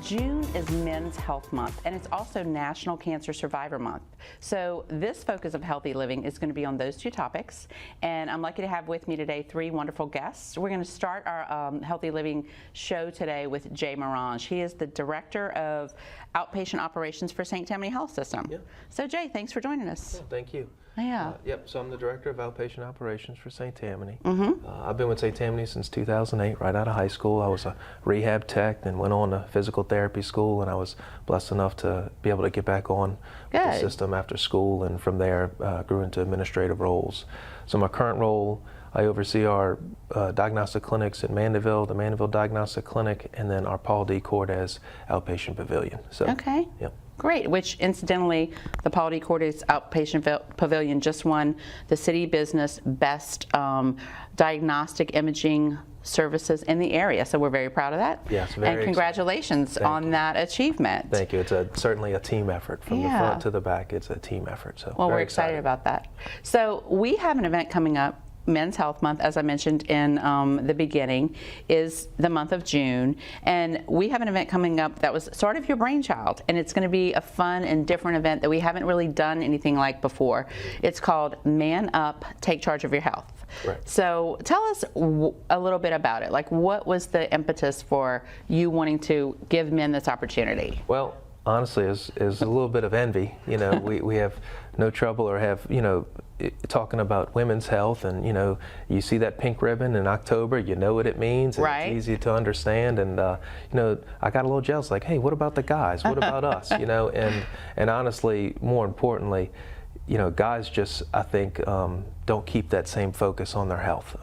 June is Men's Health Month, and it's also National Cancer Survivor Month. So this focus of healthy living is going to be on those two topics, and I'm lucky to have with me today three wonderful guests. We're going to start our Healthy Living show today with Jay Morange. He is the Director of Outpatient Operations for St. Tammany Health System. Yeah. So Jay, thanks for joining us. Yeah, thank you. Yeah. So I'm the Director of Outpatient Operations for St. Tammany. Mm-hmm. I've been with St. Tammany since 2008, right out of high school. I was a rehab tech, then went on to physical therapy school, and I was blessed enough to be able to get back on with the system after school, and from there grew into administrative roles. So my current role, I oversee our diagnostic clinics in Mandeville, the Mandeville Diagnostic Clinic, and then our Paul D. Cordes Outpatient Pavilion. So, okay. Yep. Great, which incidentally, the Paul D. Cordes Outpatient Pavilion just won the City Business Best Diagnostic Imaging Services in the area, so we're very proud of that. Yes, very And congratulations on that achievement. Thank you. It's certainly a team effort from the front to the back. It's a team effort. So well, very we're excited about that. So we have an event coming up. Men's Health Month, as I mentioned in the beginning, is the month of June, and we have an event coming up that was sort of your brainchild, and it's going to be a fun and different event that we haven't really done anything like before. It's called Man Up, Take Charge of Your Health. Right. So tell us a little bit about it. Like, what was the impetus for you wanting to give men this opportunity? Well, honestly, is a little bit of envy. You know, we have no trouble or have, talking about women's health, and you see that pink ribbon in October, you know what it means, and right. It's easy to understand, and I got a little jealous, like, hey, what about the guys, what about us, and honestly, more importantly, guys just, I think, don't keep that same focus on their health.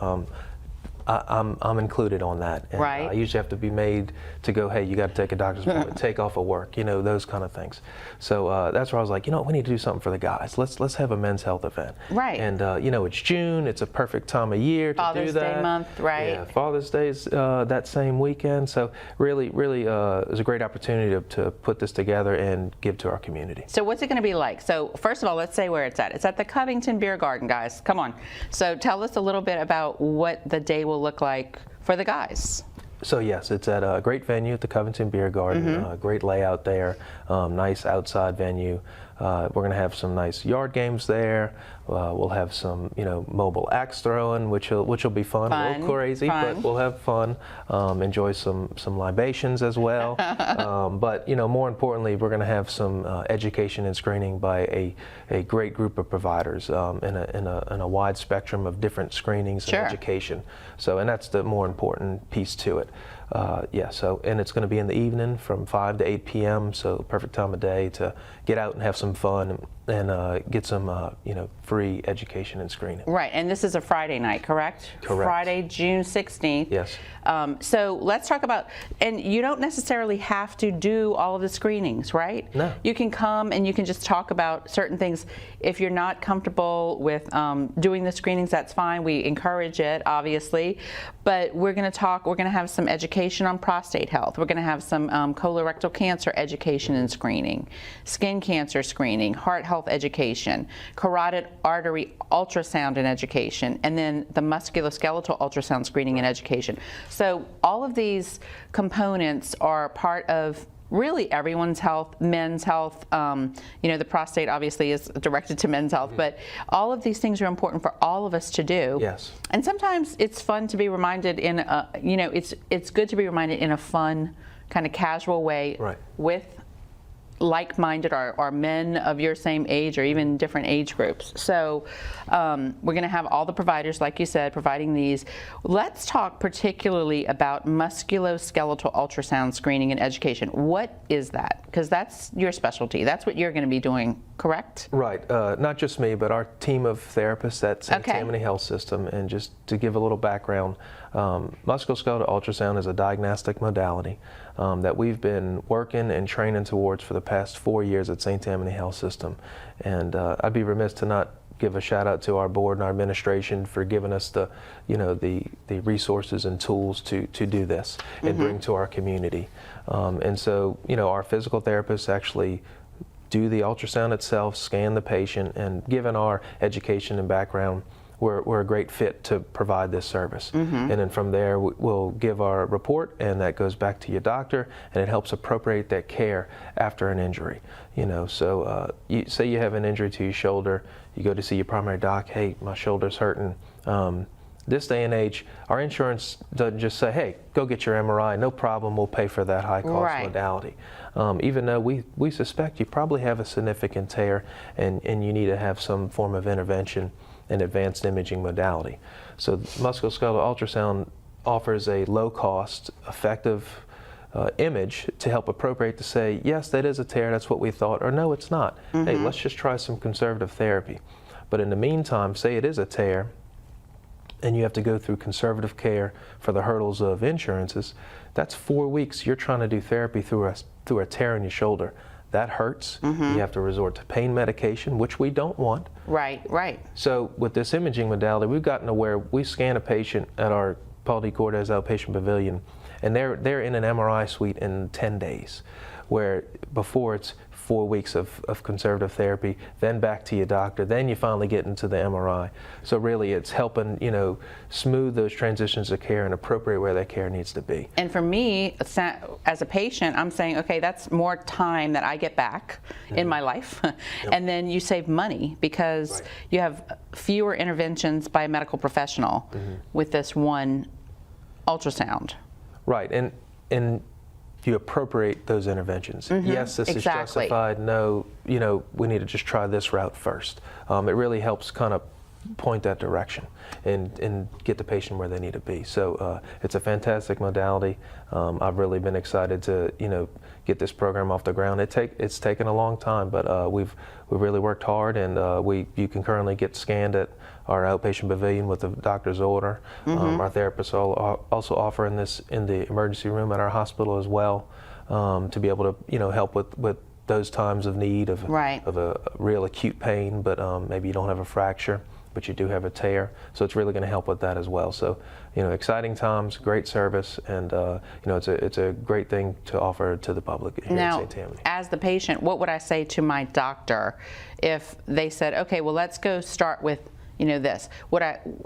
I'm included on that. And right. I usually have to be made to go, hey, you got to take a doctor's appointment, take off of work, those kind of things. So that's where I was like, we need to do something for the guys. Let's have a men's health event. Right. And it's June. It's a perfect time of year to Father's do that. Day month, right? Yeah, Father's Day's that same weekend. So really, it was a great opportunity to put this together and give to our community. So what's it going to be like? So first of all, let's say where it's at. It's at the Covington Beer Garden, guys. Come on. So tell us a little bit about what the day will look like for the guys. So yes, it's at a great venue at the Covington Beer Garden. Mm-hmm. Great layout there, nice outside venue. We're going to have some nice yard games there. We'll have some, mobile axe throwing, which will be fun. A little crazy, but we'll have fun. Enjoy some libations as well. But more importantly, we're going to have some education and screening by a great group of providers in a wide spectrum of different screenings and education. So, and that's the more important piece to it. And it's going to be in the evening from 5 to 8 p.m. So perfect time of day to get out and have some fun and get some free education and screening. Right, and this is a Friday night, correct? Correct. Friday, June 16th. Yes. So let's talk about, and you don't necessarily have to do all of the screenings, right? No. You can come and you can just talk about certain things. If you're not comfortable with doing the screenings, that's fine. We encourage it, obviously. But we're going to have some education on prostate health. We're going to have some colorectal cancer education and screening, skin cancer screening, heart health education, carotid artery ultrasound and education, and then the musculoskeletal ultrasound screening and education. So all of these components are part of really everyone's health, men's health. The prostate obviously is directed to men's health, but all of these things are important for all of us to do. Yes. And sometimes it's fun to be reminded it's good to be reminded in a fun, kind of casual way, right, with like-minded or men of your same age or even different age groups. So we're going to have all the providers, like you said, providing these. Let's talk particularly about musculoskeletal ultrasound screening and education. What is that? Because that's your specialty. That's what you're going to be doing, correct? Right. Not just me, but our team of therapists at St. Tammany Health System. And just to give a little background, musculoskeletal ultrasound is a diagnostic modality that we've been working and training towards for the past 4 years at St. Tammany Health System. And I'd be remiss to not give a shout out to our board and our administration for giving us the resources and tools to do this and bring to our community. And so, our physical therapists actually do the ultrasound itself, scan the patient, and given our education and background, we're a great fit to provide this service. And then from there, we'll give our report, and that goes back to your doctor, and it helps appropriate that care after an injury. You know, so you say you have an injury to your shoulder, you go to see your primary doc, hey, my shoulder's hurting. This day and age, our insurance doesn't just say, hey, go get your MRI, no problem, we'll pay for that high-cost modality. Even though we suspect you probably have a significant tear and you need to have some form of intervention and advanced imaging modality. So musculoskeletal ultrasound offers a low-cost, effective image to help appropriate to say, yes, that is a tear, that's what we thought, or no, it's not. Hey, let's just try some conservative therapy. But in the meantime, say it is a tear, and you have to go through conservative care for the hurdles of insurances, that's 4 weeks you're trying to do therapy through a tear in your shoulder. That hurts. You have to resort to pain medication, which we don't want. Right, right. So with this imaging modality, we've gotten to where we scan a patient at our Paul D. Cortez Outpatient Pavilion, and they're in an MRI suite in 10 days, where before it's 4 weeks of conservative therapy, then back to your doctor, then you finally get into the MRI. So really it's helping, you know, smooth those transitions of care and appropriate where that care needs to be. And for me, as a patient, I'm saying, okay, that's more time that I get back in my life. And then you save money because you have fewer interventions by a medical professional with this one ultrasound. Right, and you appropriate those interventions. Yes, this is justified. No, you know, we need to just try this route first. It really helps kind of point that direction and get the patient where they need to be. So it's a fantastic modality. I've really been excited to, you know, get this program off the ground. It's taken a long time, but we've really worked hard, and you can currently get scanned at our outpatient pavilion with the doctor's order. Our therapists also offering this in the emergency room at our hospital as well, to be able to, you know, help with those times of need of a real acute pain, but maybe you don't have a fracture, but you do have a tear. So it's really going to help with that as well. So, you know, exciting times, great service, and you know, it's a great thing to offer to the public here in St. Tammany. As the patient, what would I say to my doctor if they said, okay, well, let's go start with, you know, this?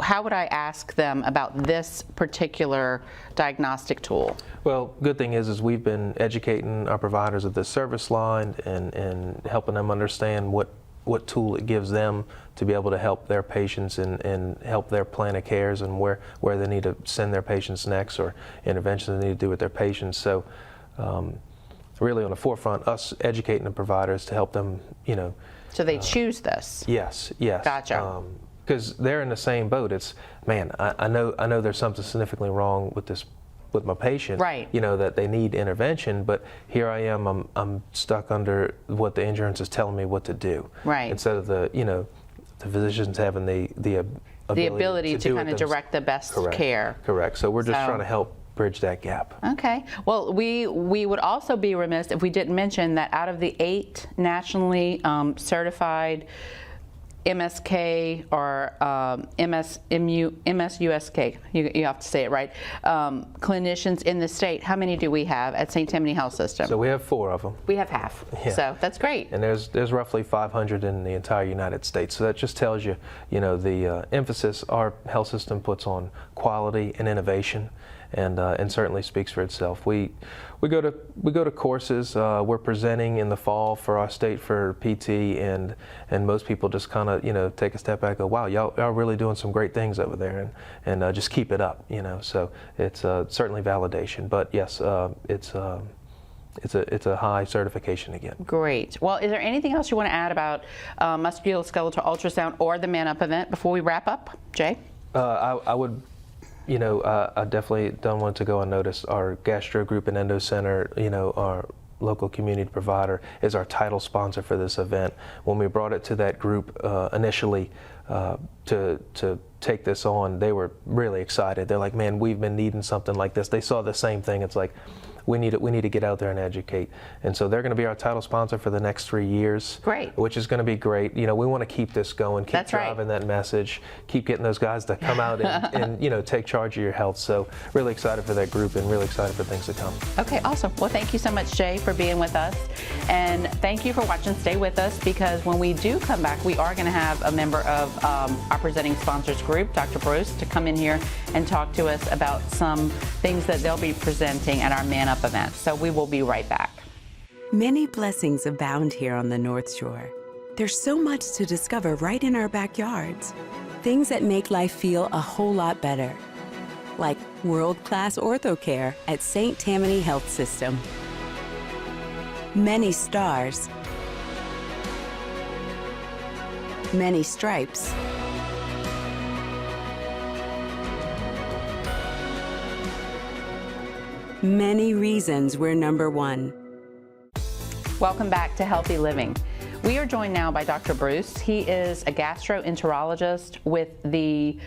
How would I ask them about this particular diagnostic tool? Well, good thing is we've been educating our providers of this service line and helping them understand what tool it gives them to be able to help their patients and help their plan of cares and where they need to send their patients next, or interventions they need to do with their patients. So really on the forefront, us educating the providers to help them, you know. So they choose this? Yes. Gotcha. Because they're in the same boat. It's, man, I know there's something significantly wrong with my patient, you know, that they need intervention, but here I am, I'm stuck under what the insurance is telling me what to do. Instead of the physicians having the ability to kind of direct the best care. Correct. So we're just trying to help bridge that gap. Okay. Well, we would also be remiss if we didn't mention that out of the 8 nationally certified MSK or MSUSK, you have to say it right, clinicians in the state, how many do we have at St. Tammany Health System? So we have 4 of them. We have half, so that's great. And there's roughly 500 in the entire United States. So that just tells you, you know, the emphasis our health system puts on quality and innovation, and certainly speaks for itself. We go to courses. We're presenting in the fall for our state for PT, and most people just kind of, you know, take a step back and go, wow, y'all really doing some great things over there, and just keep it up, you know. So it's certainly validation, but yes, it's a high certification again. Great. Well, is there anything else you want to add about musculoskeletal ultrasound or the Man Up event before we wrap up, Jay? I would. You know, I definitely don't want to go unnoticed. Our Gastro Group and Endo Center, you know, our local community provider, is our title sponsor for this event. When we brought it to that group initially to take this on, they were really excited. They're like, man, we've been needing something like this. They saw the same thing. It's like, we need to get out there and educate. And so they're going to be our title sponsor for the next 3 years. Great. Which is going to be great. You know, we want to keep this going, keep That's driving that message, keep getting those guys to come out and you know, take charge of your health. So really excited for that group and really excited for things to come. Okay, awesome. Well, thank you so much, Jay, for being with us. And thank you for watching. Stay with us, because when we do come back, we are going to have a member of our presenting sponsors group, Dr. Bruce, to come in here and talk to us about some things that they'll be presenting at our Man Up event. So we will be right back. Many blessings abound here on the North Shore. There's so much to discover right in our backyards. Things that make life feel a whole lot better. Like world-class ortho care at St. Tammany Health System. Many stars. Many stripes. Many reasons we're number one. Welcome back to Healthy Living. We are joined now by Dr. Bruce. He is a gastroenterologist with the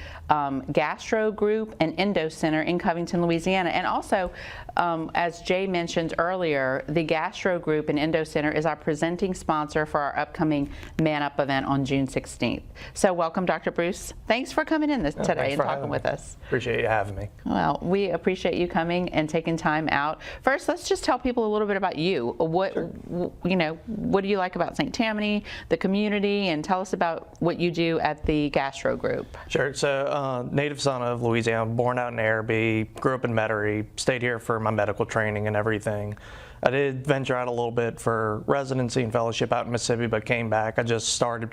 Gastro Group and Endo Center in Covington, Louisiana. And also, as Jay mentioned earlier, the Gastro Group and Endo Center is our presenting sponsor for our upcoming Man Up event on June 16th. So welcome, Dr. Bruce. Thanks for coming in today and talking with us. Appreciate you having me. Well, we appreciate you coming and taking time out. First, let's just tell people a little bit about you. What, you know, what do you like about St. Tammany, the community, and tell us about what you do at the Gastro Group. Sure. So, native son of Louisiana, born out in Araby, grew up in Metairie, stayed here for my medical training and everything. I did venture out a little bit for residency and fellowship out in Mississippi, but came back. I just started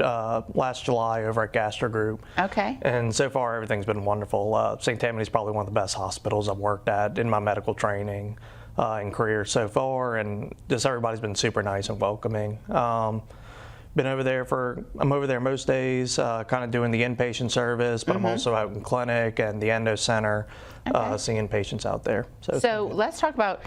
last July over at Gastro Group. Okay. And so far, everything's been wonderful. St. Tammany is probably one of the best hospitals I've worked at in my medical training and career so far, and just everybody's been super nice and welcoming. I'm over there most days, kind of doing the inpatient service, but I'm also out in clinic and the endo center, seeing patients out there. So let's talk about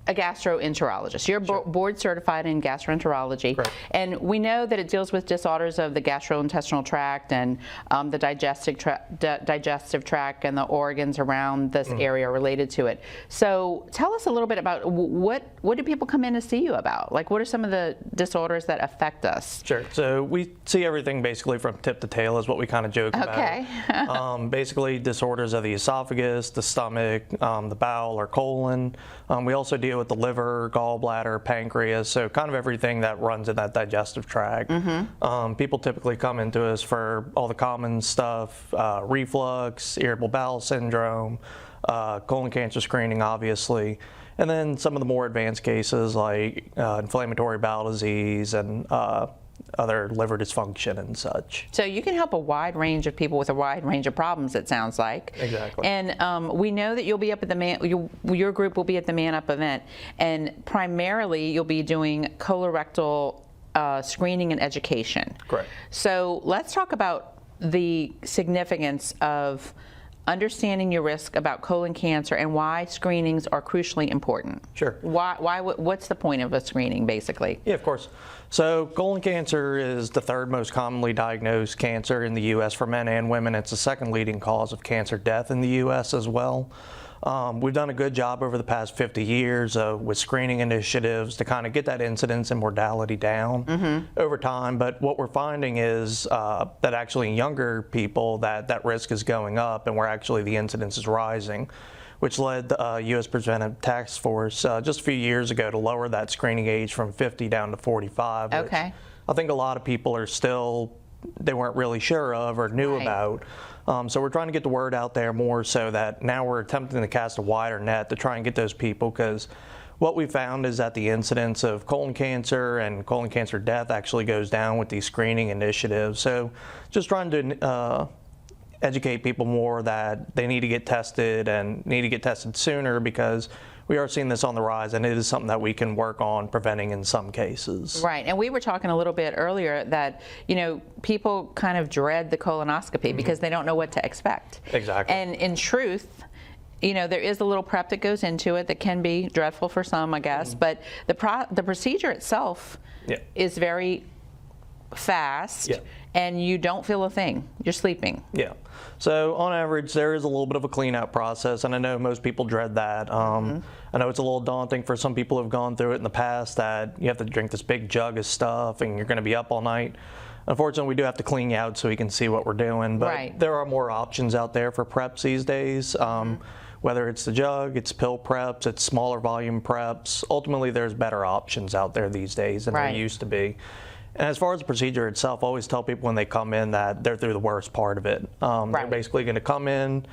a gastroenterologist. You're board certified in gastroenterology. Correct. And we know that it deals with disorders of the gastrointestinal tract and the digestive tract and the organs around this area related to it. So tell us a little bit about what do people come in to see you about? Like, what are some of the disorders that affect us? Sure. So we see everything basically from tip to tail is what we kind of joke about. Basically disorders of the esophagus, the stomach, the bowel or colon. We also deal with the liver, gallbladder, pancreas, so kind of everything that runs in that digestive tract. People typically come into us for all the common stuff, reflux, irritable bowel syndrome, colon cancer screening, obviously, and then some of the more advanced cases like inflammatory bowel disease and other liver dysfunction and such. So you can help a wide range of people with a wide range of problems, it sounds like. Exactly. And we know that you'll be up at the your group will be at the Man Up event, and primarily you'll be doing colorectal screening and education. Correct. So let's talk about the significance of understanding your risk about colon cancer and why screenings are crucially important. Sure. What's the point of a screening, basically? Yeah, of course. So colon cancer is the third most commonly diagnosed cancer in the U.S. for men and women. It's the second leading cause of cancer death in the U.S. as well. We've done a good job over the past 50 years with screening initiatives to kind of get that incidence and mortality down over time. But what we're finding is that actually in younger people that risk is going up, and where actually the incidence is rising, which led the U.S. Preventive Task Force just a few years ago to lower that screening age from 50 down to 45. Okay. I think a lot of people are they weren't really sure of or knew about. So we're trying to get the word out there more so that now we're attempting to cast a wider net to try and get those people, because what we found is that the incidence of colon cancer and colon cancer death actually goes down with these screening initiatives. So just trying to educate people more that they need to get tested and need to get tested sooner, because we are seeing this on the rise, and it is something that we can work on preventing in some cases. Right, and we were talking a little bit earlier that, you know, people kind of dread the colonoscopy because they don't know what to expect. Exactly. And in truth, you know, there is a little prep that goes into it that can be dreadful for some, I guess, but the procedure itself is very fast, Yeah. and you don't feel a thing. You're sleeping. Yeah. So on average, there is a little bit of a clean out process, and I know most people dread that. I know it's a little daunting for some people who've gone through it in the past, that you have to drink this big jug of stuff and you're going to be up all night. Unfortunately, we do have to clean you out so we can see what we're doing, but Right. there are more options out there for preps these days. Whether it's the jug, it's pill preps, it's smaller volume preps. Ultimately, there's better options out there these days than Right. there used to be. And as far as the procedure itself, I always tell people when they come in that they're through the worst part of it. They're Right. basically going to come in.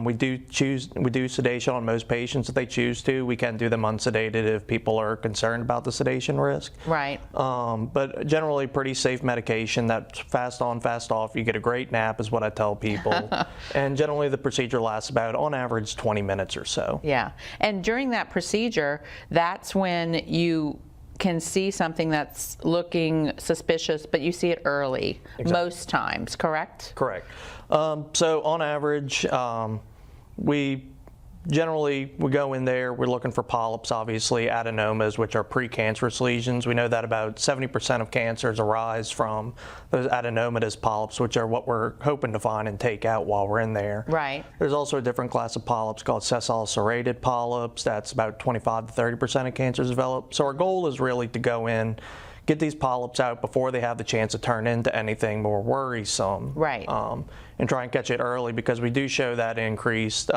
We do sedation on most patients if they choose to. We can do them unsedated if people are concerned about the sedation risk. Right. But generally, pretty safe medication. That's fast on, fast off. You get a great nap, is what I tell people. And generally, the procedure lasts about, on average, 20 minutes or so. Yeah. And during that procedure, that's when you can see something that's looking suspicious, but you see it early most times, correct? Correct. So on average, we go in there, we're looking for polyps, obviously, adenomas, which are precancerous lesions. We know that about 70% of cancers arise from those adenomatous polyps, which are what we're hoping to find and take out while we're in there. Right. There's also a different class of polyps called sessile serrated polyps. That's about 25 to 30% of cancers develop. So our goal is really to go in, get these polyps out before they have the chance to turn into anything more worrisome. Right. And try and catch it early, because we do show that increased.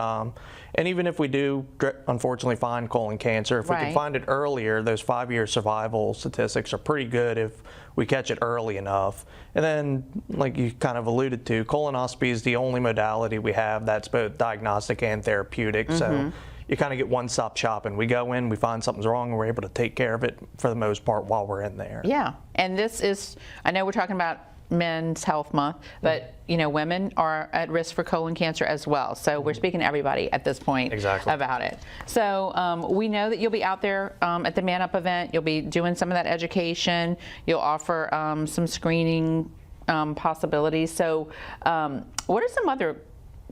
And even if we do, unfortunately, find colon cancer, if we Right. can find it earlier, those 5-year survival statistics are pretty good if we catch it early enough. And then, like you kind of alluded to, colonoscopy is the only modality we have that's both diagnostic and therapeutic. So you kind of get one-stop shopping. We go in, we find something's wrong, and we're able to take care of it for the most part while we're in there. Yeah. And this is, I know we're talking about Men's Health Month, but you know, women are at risk for colon cancer as well. So we're speaking to everybody at this point Exactly. about it. So we know that you'll be out there at the Man Up event. You'll be doing some of that education. You'll offer some screening possibilities. So what are some other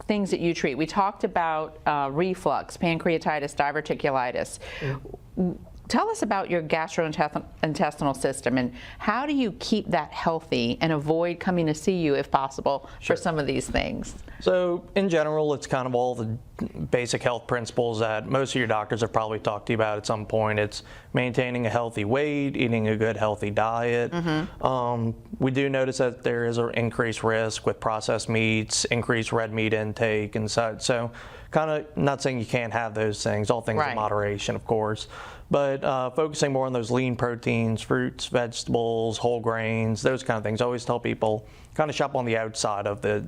things that you treat? We talked about reflux, pancreatitis, diverticulitis. Tell us about your gastrointestinal system, and how do you keep that healthy and avoid coming to see you, if possible, for some of these things? So in general, it's kind of all the basic health principles that most of your doctors have probably talked to you about at some point. It's maintaining a healthy weight, eating a good healthy diet. We do notice that there is an increased risk with processed meats, increased red meat intake and such. So kind of not saying you can't have those things, all things in Right. moderation, of course. But focusing more on those lean proteins, fruits, vegetables, whole grains, those kind of things. I always tell people kind of shop on the outside of the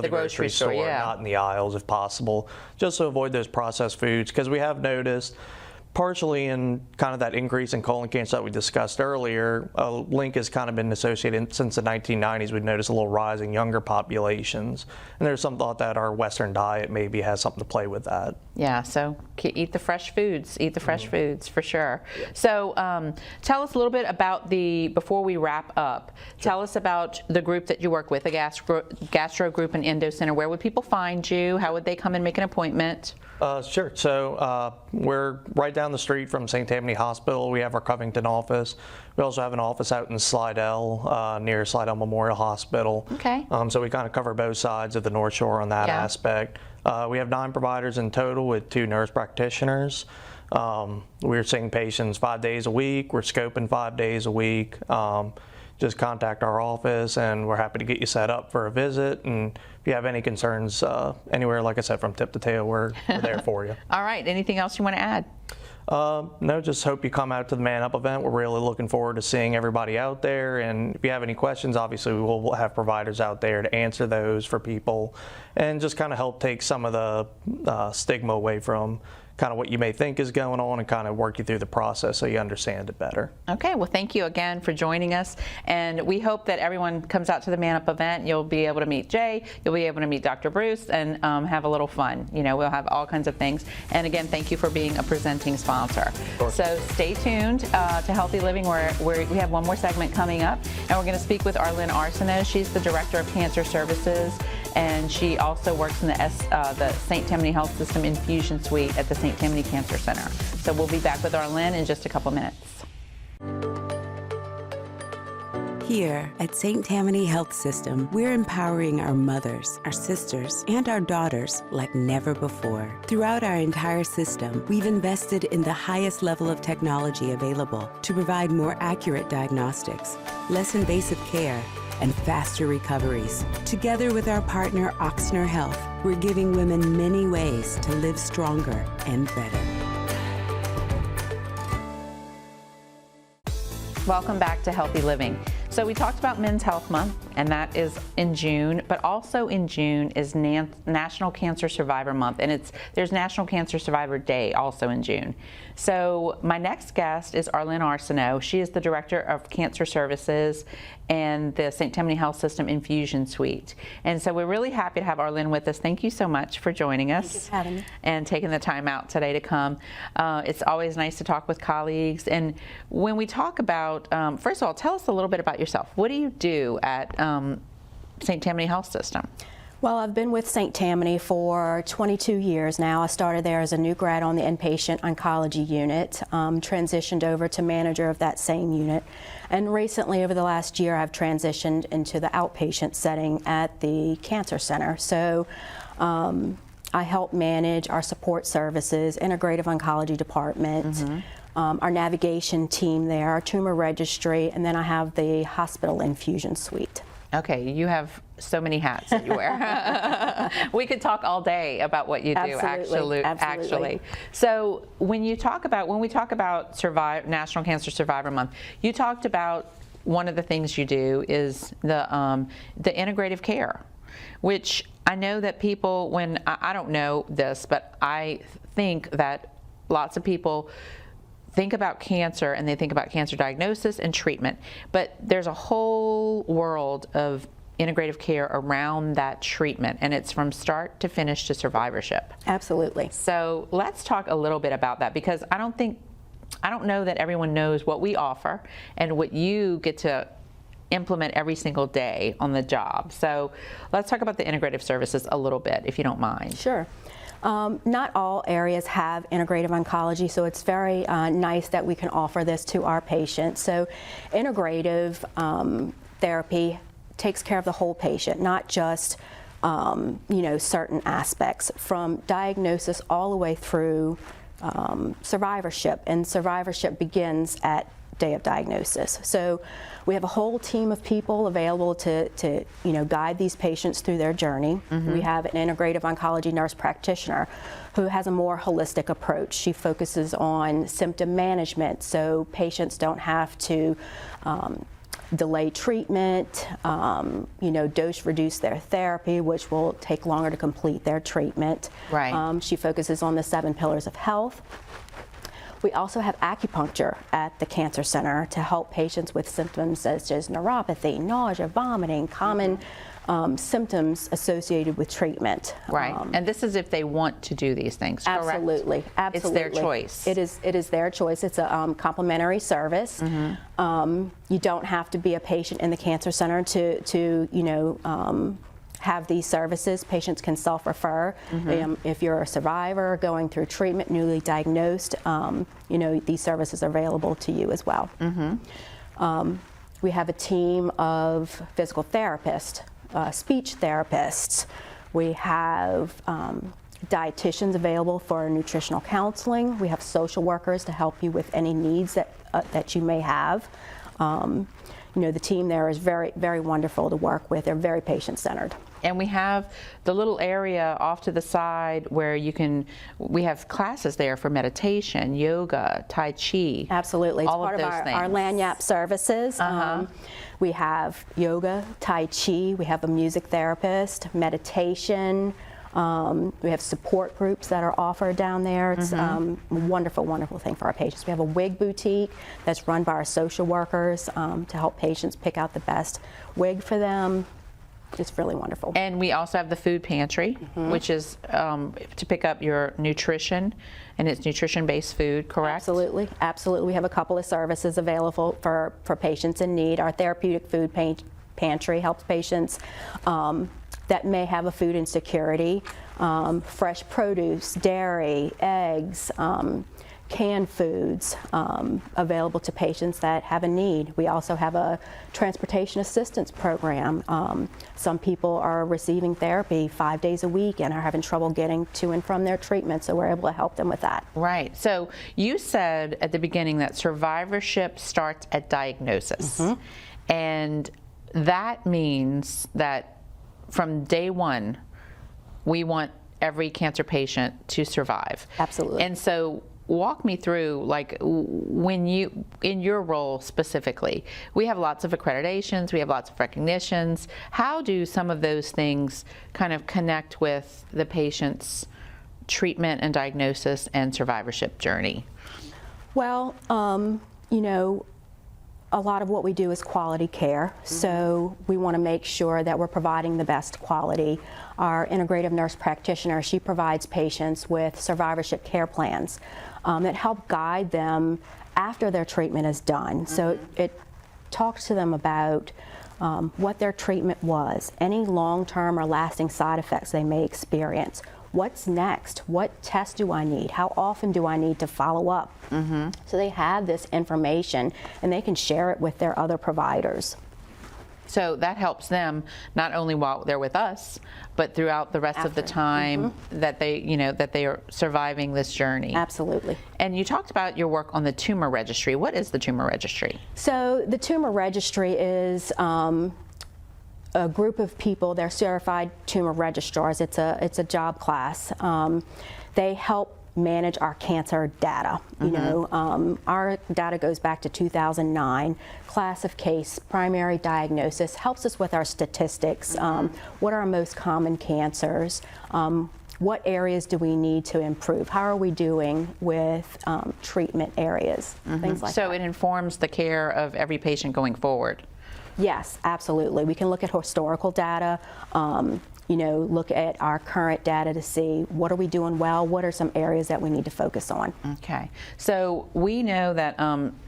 grocery store, yeah. not in the aisles if possible, just to avoid those processed foods. Because we have noticed, partially in kind of that increase in colon cancer that we discussed earlier, a link has kind of been associated since the 1990s. We've noticed a little rise in younger populations. And there's some thought that our Western diet maybe has something to play with that. Yeah, so eat the fresh foods. Eat the fresh foods for sure. So tell us a little bit about before we wrap up, tell us about the group that you work with, the Gastro Group and Endo Center. Where would people find you? How would they come and make an appointment? Sure. So we're right down the street from St. Tammany Hospital. We have our Covington office. We also have an office out in Slidell, near Slidell Memorial Hospital. Okay. So we kind of cover both sides of the North Shore on that Yeah. aspect. We have 9 providers in total with 2 nurse practitioners. We're seeing patients 5 days a week. We're scoping 5 days a week. Just contact our office, and we're happy to get you set up for a visit. And if you have any concerns anywhere, like I said, from tip to tail, we're there for you. All right. Anything else you want to add? No, just hope you come out to the Man Up event. We're really looking forward to seeing everybody out there. And if you have any questions, obviously we will have providers out there to answer those for people and just kind of help take some of the stigma away from kind of what you may think is going on and kind of work you through the process so you understand it better. Okay, well, thank you again for joining us, and we hope that everyone comes out to the Man Up event. You'll be able to meet Jay, you'll be able to meet Dr. Bruce, and have a little fun. You know, we'll have all kinds of things. And again, thank you for being a presenting sponsor. So stay tuned to Healthy Living, where we have one more segment coming up, and we're going to speak with Arlene Arsenault. She's the Director of Cancer Services, and she also works in the St. Tammany Health System Infusion Suite at the St. Tammany Cancer Center. So we'll be back with Arlene in just a couple minutes. Here at St. Tammany Health System, we're empowering our mothers, our sisters, and our daughters like never before. Throughout our entire system, we've invested in the highest level of technology available to provide more accurate diagnostics, less invasive care, and faster recoveries. Together with our partner Ochsner Health, we're giving women many ways to live stronger and better. Welcome back to Healthy Living. So we talked about Men's Health Month, and that is in June, but also in June is National Cancer Survivor Month, and there's National Cancer Survivor Day also in June. So my next guest is Arlene Arsenault. She is the Director of Cancer Services and the St. Tammany Health System Infusion Suite. And so we're really happy to have Arlene with us. Thank you so much for joining us. Thank you for having me. And taking the time out today to come. It's always nice to talk with colleagues. And when we talk about, first of all, tell us a little bit about yourself. What do you do at St. Tammany Health System? Well, I've been with St. Tammany for 22 years now. I started there as a new grad on the inpatient oncology unit, transitioned over to manager of that same unit, and recently, over the last year, I've transitioned into the outpatient setting at the cancer center. So I help manage our support services, integrative oncology department, our navigation team there, our tumor registry, and then I have the hospital infusion suite. Okay, you have so many hats that you wear. We could talk all day about what you do. Absolutely. Actually. So when we talk about National Cancer Survivor Month, you talked about one of the things you do is the integrative care, which I know that people, when I don't know this, but I think that lots of people think about cancer and they think about cancer diagnosis and treatment, but there's a whole world of integrative care around that treatment, and it's from start to finish to survivorship. Absolutely. So let's talk a little bit about that, because I don't know that everyone knows what we offer and what you get to implement every single day on the job. So let's talk about the integrative services a little bit, if you don't mind. Sure. Not all areas have integrative oncology, so it's very nice that we can offer this to our patients. So integrative therapy takes care of the whole patient, not just certain aspects, from diagnosis all the way through survivorship, and survivorship begins at day of diagnosis. So we have a whole team of people available to guide these patients through their journey. We have an integrative oncology nurse practitioner who has a more holistic approach. She focuses on symptom management, so patients don't have to delay treatment, dose reduce their therapy, which will take longer to complete their treatment. Right. She focuses on the 7 pillars of health. We also have acupuncture at the cancer center to help patients with symptoms such as neuropathy, nausea, vomiting, common symptoms associated with treatment. Right, and this is if they want to do these things, correct? Absolutely, absolutely. It's their choice. It is their choice. It's a complimentary service. You don't have to be a patient in the cancer center to have these services. Patients can self-refer. If you're a survivor going through treatment, newly diagnosed, these services are available to you as well. We have a team of physical therapists, speech therapists. We have dietitians available for nutritional counseling. We have social workers to help you with any needs that you may have. The team there is very, very wonderful to work with. They're very patient-centered. And we have the little area off to the side where we have classes there for meditation, yoga, Tai Chi. Absolutely. It's all part of those our things. Lanyap services. We have yoga, Tai Chi, we have a music therapist, meditation. We have support groups that are offered down there. It's a wonderful, wonderful thing for our patients. We have a wig boutique that's run by our social workers to help patients pick out the best wig for them. It's really wonderful. And we also have the food pantry, which is to pick up your nutrition, and it's nutrition-based food, correct? Absolutely, absolutely. We have a couple of services available for patients in need. Our therapeutic food pantry helps patients that may have a food insecurity, fresh produce, dairy, eggs, canned foods available to patients that have a need. We also have a transportation assistance program. Some people are receiving therapy 5 days a week and are having trouble getting to and from their treatment, so we're able to help them with that. Right. So you said at the beginning that survivorship starts at diagnosis. And that means that from day one, we want every cancer patient to survive. Absolutely. And so walk me through, like, when you, in your role specifically, we have lots of accreditations, we have lots of recognitions. How do some of those things kind of connect with the patient's treatment and diagnosis and survivorship journey? Well, you know, a lot of what we do is quality care, so we want to make sure that we're providing the best quality. Our integrative nurse practitioner, she provides patients with survivorship care plans that help guide them after their treatment is done. So it talks to them about what their treatment was, any long-term or lasting side effects they may experience. What's next? What tests do I need? How often do I need to follow up? So they have this information and they can share it with their other providers. So that helps them not only while they're with us, but throughout the rest of the time that they, you know, that they are surviving this journey. Absolutely. And you talked about your work on the tumor registry. What is the tumor registry? So the tumor registry is a group of people. They're certified tumor registrars. It's a job class. They help manage our cancer data. You know, our data goes back to 2009. Class of case, primary diagnosis, helps us with our statistics. What are our most common cancers? What areas do we need to improve? How are we doing with treatment areas? Things like that. So it informs the care of every patient going forward. Yes, absolutely. We can look at historical data, you know, look at our current data to see what are we doing well, what are some areas that we need to focus on. Okay. So we know that,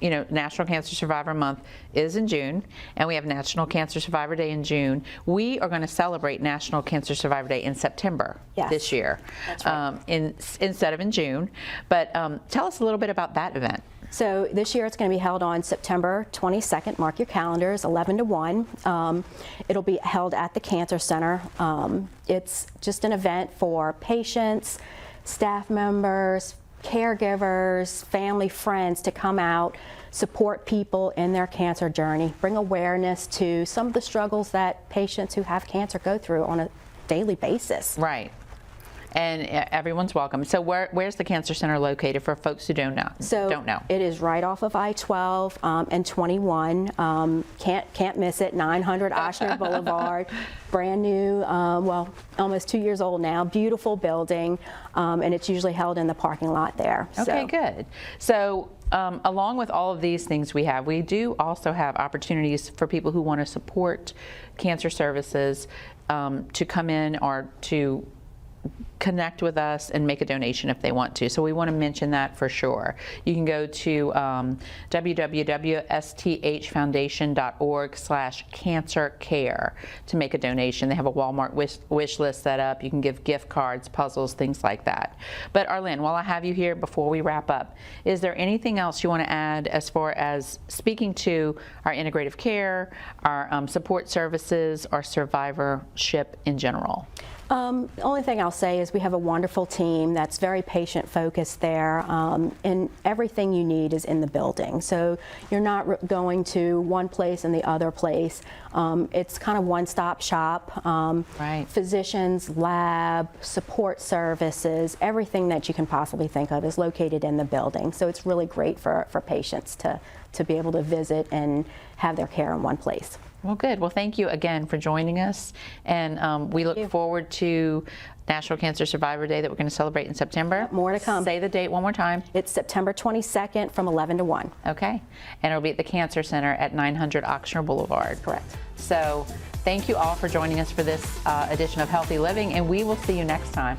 you know, National Cancer Survivor Month is in June, and we have National Cancer Survivor Day in June. We are going to celebrate National Cancer Survivor Day in September this year, That's right. Instead of in June. But tell us a little bit about that event. So this year it's going to be held on September 22nd. Mark your calendars, 11 to 1. It'll be held at the Cancer Center. It's just an event for patients, staff members, caregivers, family, friends to come out, support people in their cancer journey, bring awareness to some of the struggles that patients who have cancer go through on a daily basis. Right. And everyone's welcome. So where's the Cancer Center located for folks who don't know? So it is right off of I-12 and 21. Can't miss it. 900 Ochsner Boulevard. Brand new, well, almost 2 years old now. Beautiful building, and it's usually held in the parking lot there. Okay, good. So along with all of these things we do also have opportunities for people who want to support cancer services to come in or to connect with us and make a donation if they want to. So we want to mention that for sure. You can go to www.sthfoundation.org/cancercare to make a donation. They have a Walmart wish list set up. You can give gift cards, puzzles, things like that. But Arlene, while I have you here before we wrap up, is there anything else you want to add as far as speaking to our integrative care, our support services, our survivorship in general? The only thing I'll say is we have a wonderful team that's very patient focused there, and everything you need is in the building. So you're not going to one place and the other place. It's kind of one-stop shop. Right. Physicians, lab, support services, everything that you can possibly think of is located in the building. So it's really great for patients to be able to visit and have their care in one place. Well, good. Well, thank you again for joining us, and we look forward to National Cancer Survivor Day that we're going to celebrate in September. More to come. Say the date one more time. It's September 22nd from 11 to 1. Okay. And it'll be at the Cancer Center at 900 Ochsner Boulevard. Correct. So thank you all for joining us for this edition of Healthy Living, and we will see you next time.